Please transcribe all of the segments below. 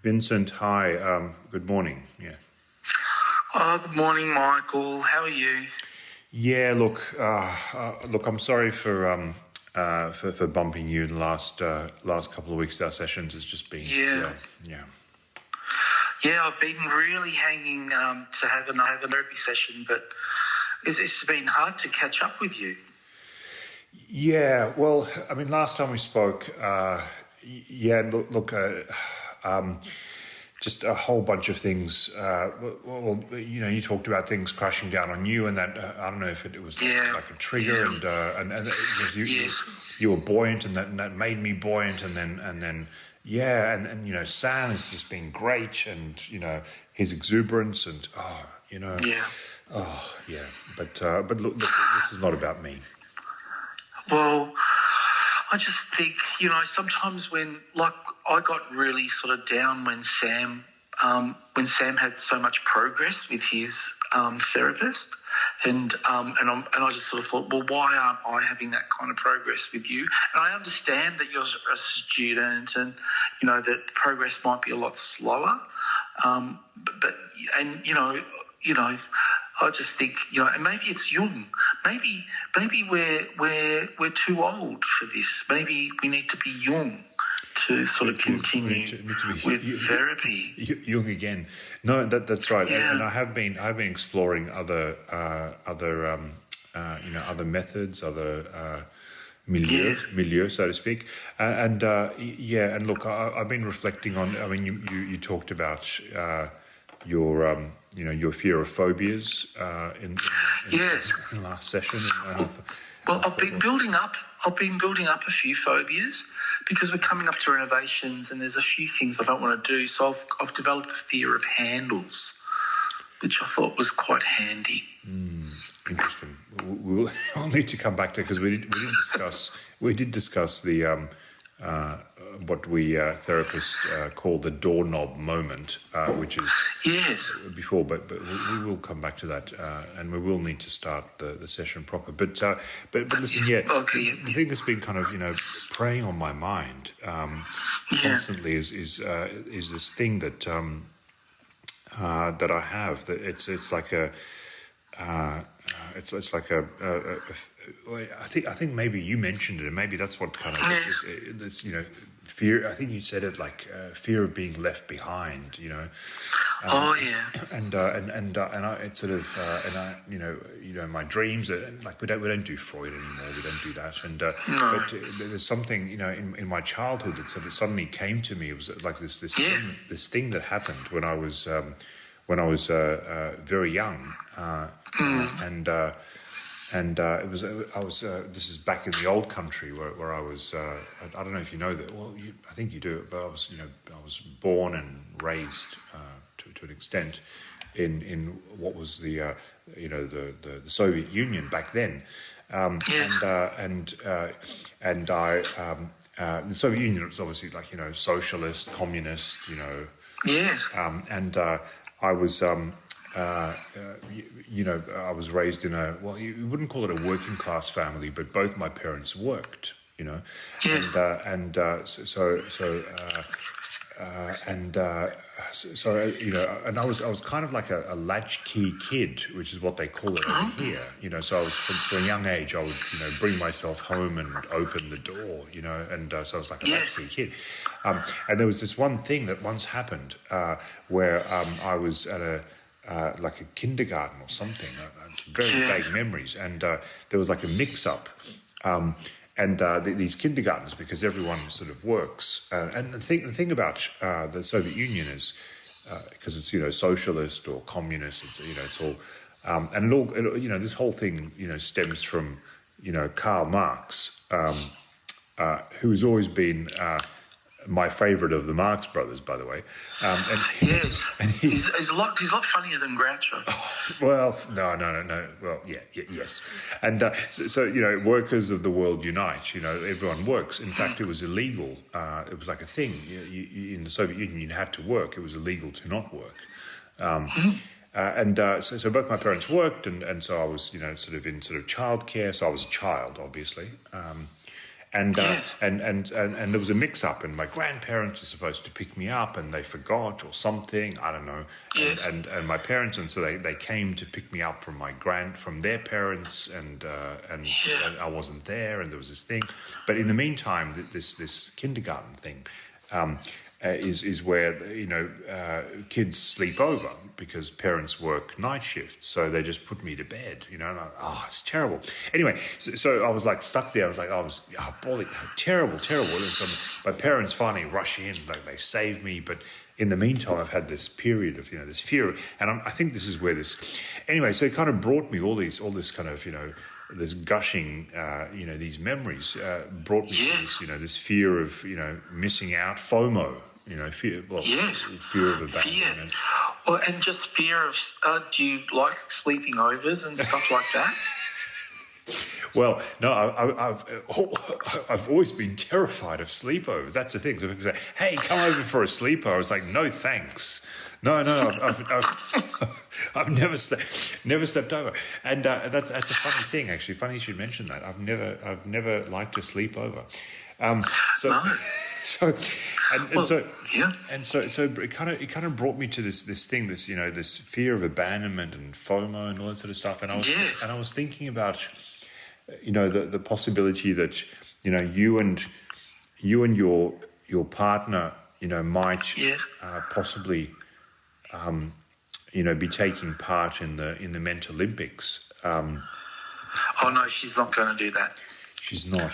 Vincent, hi. Good morning. Yeah. Good morning, Michael. How are you? Yeah. Look. I'm sorry for bumping you in the last couple of weeks. Our sessions has just been. Yeah. I've been really hanging to have a therapy session, but it's been hard to catch up with you. Yeah. Well, I mean, last time we spoke. Just a whole bunch of things. You talked about things crashing down on you, and that I don't know if it was like a trigger, and it was you were buoyant, and that made me buoyant, and then Sam has just been great, and his exuberance, and But look, this is not about me. Well, I just think, sometimes when, I got really sort of down when Sam had so much progress with his therapist, and I just sort of thought, well, why aren't I having that kind of progress with you? And I understand that you're a student, and that progress might be a lot slower, I just think, and maybe it's Jung. Maybe we're too old for this. Maybe we need to be Jung to sort of continue with therapy. Jung again. No, that's right. Yeah. And I have been exploring other methods, other milieu, so to speak. And look, I've been reflecting on. I mean, you talked about your fear of phobias in the last session. I've been building up a few phobias because we're coming up to renovations, and there's a few things I don't want to do. So I've developed a fear of handles, which I thought was quite handy. Interesting. We'll need to come back to it, because we did discuss the what we therapists call the doorknob moment, which is before, but we will come back to that, and we will need to start the session proper. But listen, the thing that's been kind of preying on my mind constantly is this thing that I have, that it's like a. It's like I think maybe you mentioned it, and maybe that's what kind of this fear. I think you said it like fear of being left behind. And it's sort of my dreams are, like we don't do Freud anymore. We don't do that. And but there's something in my childhood that sort of suddenly came to me. It was like this thing that happened when I was very young, it was this is back in the old country where I was. I don't know if you know that. Well, I think you do. But I was born and raised to an extent in what was the Soviet Union back then, the Soviet Union was obviously like socialist, communist, I was, I was raised in you wouldn't call it a working class family, but both my parents worked, Yes. And I was kind of like a latchkey kid, which is what they call it over here, So I was from a young age, I would bring myself home and open the door, and so I was like a latchkey kid. And there was this one thing that once happened where I was at like a kindergarten or something. It's very vague memories, and there was like a mix-up. These kindergartens, because everyone sort of works, and the thing about the Soviet Union is because it's socialist or communist, it's all, and it all this whole thing stems from Karl Marx, who has always been my favourite of the Marx Brothers, by the way. And Yes, he's a lot funnier than Groucho. well, no. Well, yes. And so, workers of the world unite. Everyone works. In fact, it was illegal. It was like a thing. In the Soviet Union, you had to work. It was illegal to not work. So both my parents worked, and so I was, sort of in childcare. So I was a child, obviously. And there was a mix-up, and my grandparents were supposed to pick me up, and they forgot or something. I don't know. Yes. And my parents, and so they came to pick me up from their parents, and I wasn't there, and there was this thing. But in the meantime, this kindergarten thing is where kids sleep over because parents work night shifts, so they just put me to bed. It's terrible. Anyway, so I was like stuck there. I was like, terrible. And so my parents finally rush in, like they save me, but in the meantime, I've had this period of this fear, and I think this is where this. Anyway, so it kind of brought me all this kind of this gushing, these memories brought me to this, this fear of missing out, FOMO. Fear. Well, yes. Fear of abandonment. Well, and just fear of. Do you like sleeping overs and stuff like that? Well, no, I've always been terrified of sleepovers. That's the thing. So people say, "Hey, come over for a sleepover." I was like, "No, thanks." No, I've never slept over, and that's a funny thing. Actually, funny you should mention that. I've never liked to sleep over. No. So it kind of brought me to this thing, this fear of abandonment and FOMO and all that sort of stuff. And I was thinking about, the possibility that you and your partner might possibly be taking part in the Mental Olympics. Oh no, she's not going to do that. She's not.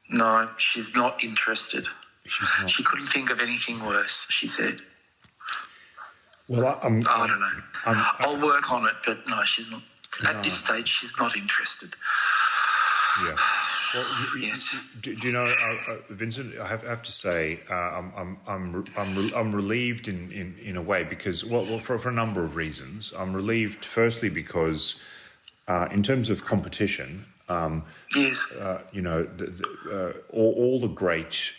No, she's not interested. She's not. She couldn't think of anything worse, she said. Well, I don't know. I'll work on it, but no, she's not. At this stage, she's not interested. Yeah. Well, do you know, Vincent? I have to say, I'm relieved in a way because for a number of reasons. I'm relieved, firstly, because in terms of competition. Yes. All the great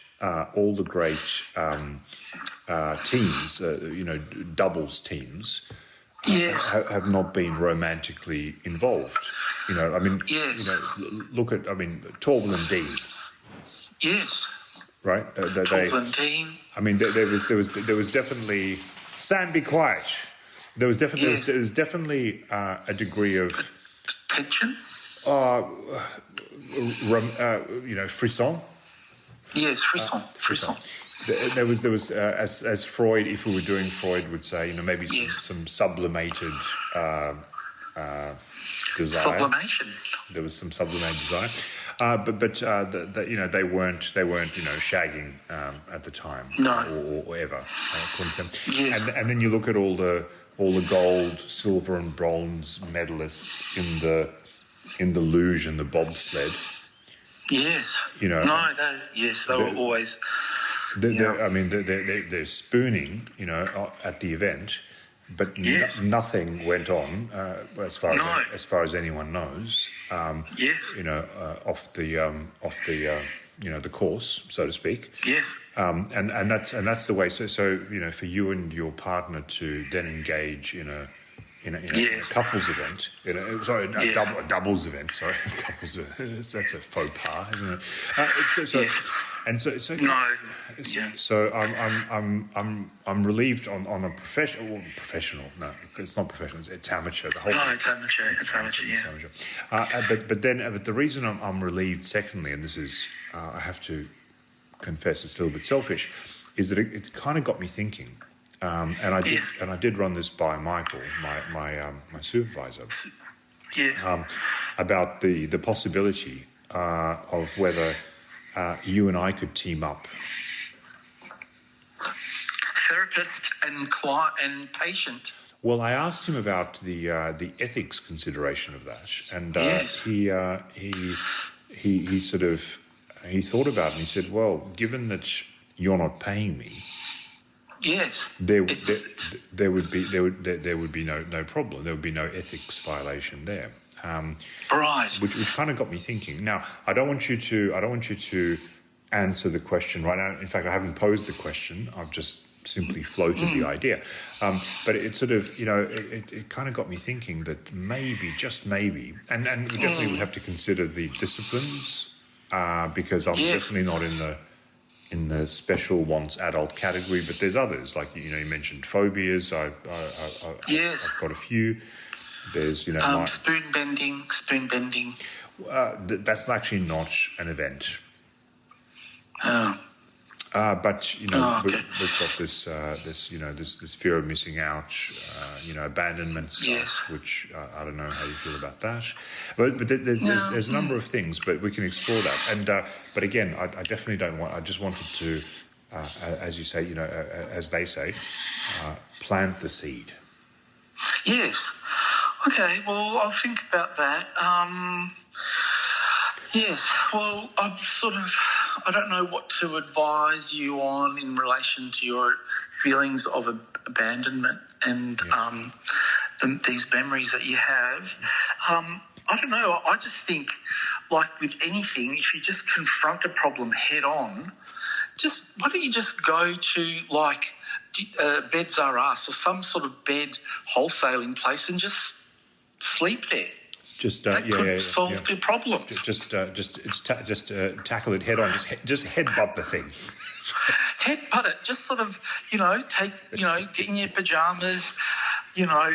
teams, doubles teams, have not been romantically involved. Yes. Look at, Torval and Dean. Yes. Right. Torval and Dean. There was definitely. Sam, be quiet. There was definitely a degree of tension. Frisson. Yes, frisson. There was as Freud, if we were doing Freud, would say, maybe some sublimated desire. Sublimation. There was some sublimated desire, but they weren't shagging at the time, or ever, according to them. Yes. And then you look at all the gold, silver, and bronze medalists in the luge and the bobsled. Yes. They were always. They're spooning, at the event, but nothing went on as far as anyone knows. Off the course, so to speak. Yes. And that's the way. So for you and your partner to then engage in a couples event, a doubles event. Sorry, couples. That's a faux pas, isn't it? So I'm relieved on a professional. No, it's not professional. It's amateur. It's amateur. It's amateur. But the reason I'm relieved, secondly, and this is I have to confess, it's a little bit selfish, is that it kind of got me thinking. And I did run this by Michael, my supervisor, about the possibility of whether you and I could team up. Therapist and client and patient. Well, I asked him about the ethics consideration of that, and he thought about it and he said, well, given that you're not paying me, Yes. there would be no problem. There would be no ethics violation there. Right. Which kind of got me thinking. Now, I don't want you to answer the question right now. In fact, I haven't posed the question. I've just simply floated the idea. But it sort of, it kind of got me thinking that maybe, just maybe, and we definitely would have to consider the disciplines, because I'm definitely not in the special wants adult category, but there's others, like, you mentioned phobias. I've got a few. There's, spoon bending. That's actually not an event. Oh. But okay. we've got this fear of missing out, abandonment stuff, which I don't know how you feel about that. But there's a number of things, but we can explore that. And but again, I definitely don't want. I just wanted to, as you say, as they say, plant the seed. Yes. Okay. Well, I'll think about that. Yes. Well, I don't know what to advise you on in relation to your feelings of abandonment and these memories that you have. I don't know. I just think, like with anything, if you just confront a problem head on, why don't you just go to like Beds R Us or some sort of bed wholesaling place and just sleep there? That could solve your problem. Just tackle it head on. Just headbutt the thing. Headbutt it. Just sort of, get in your pajamas, go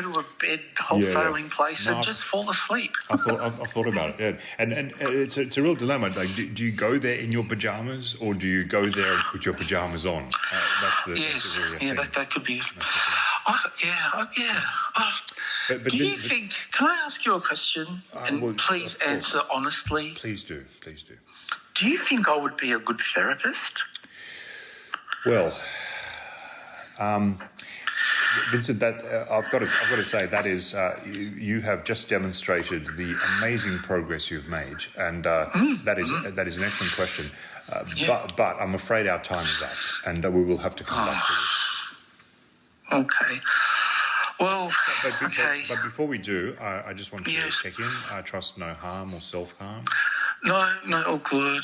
to a bed wholesaling place and just fall asleep. I've thought about it, and it's a real dilemma. Like, do you go there in your pajamas or do you go there and put your pajamas on? That could be. Do you think? Can I ask you a question? And please answer honestly. Please do. Do you think I would be a good therapist? Well, Vincent, that I've got to say that is you have just demonstrated the amazing progress you've made, and that is an excellent question. But I'm afraid our time is up, and we will have to come back to this. Okay. Well, but before we do, I just want to check in. I trust no harm or self-harm. No, all good.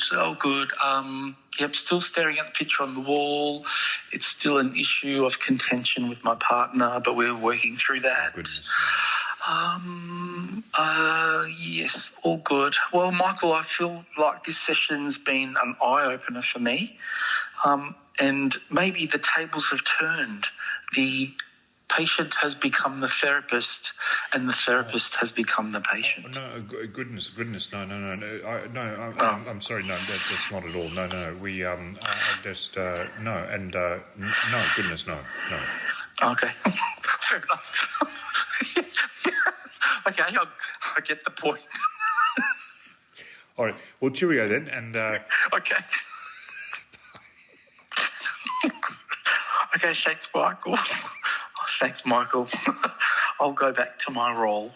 Still staring at the picture on the wall. It's still an issue of contention with my partner, but we're working through that. Goodness. Yes, all good. Well, Michael, I feel like this session's been an eye-opener for me, and maybe the tables have turned. The patient has become the therapist, and the therapist has become the patient. No, goodness, no. I'm sorry, no, that's not at all. No. We no, and no, goodness, no. Okay, fair enough. Okay, I get the point. All right, well, cheerio then, and okay. Okay, thanks, Michael. Thanks, Michael. I'll go back to my role.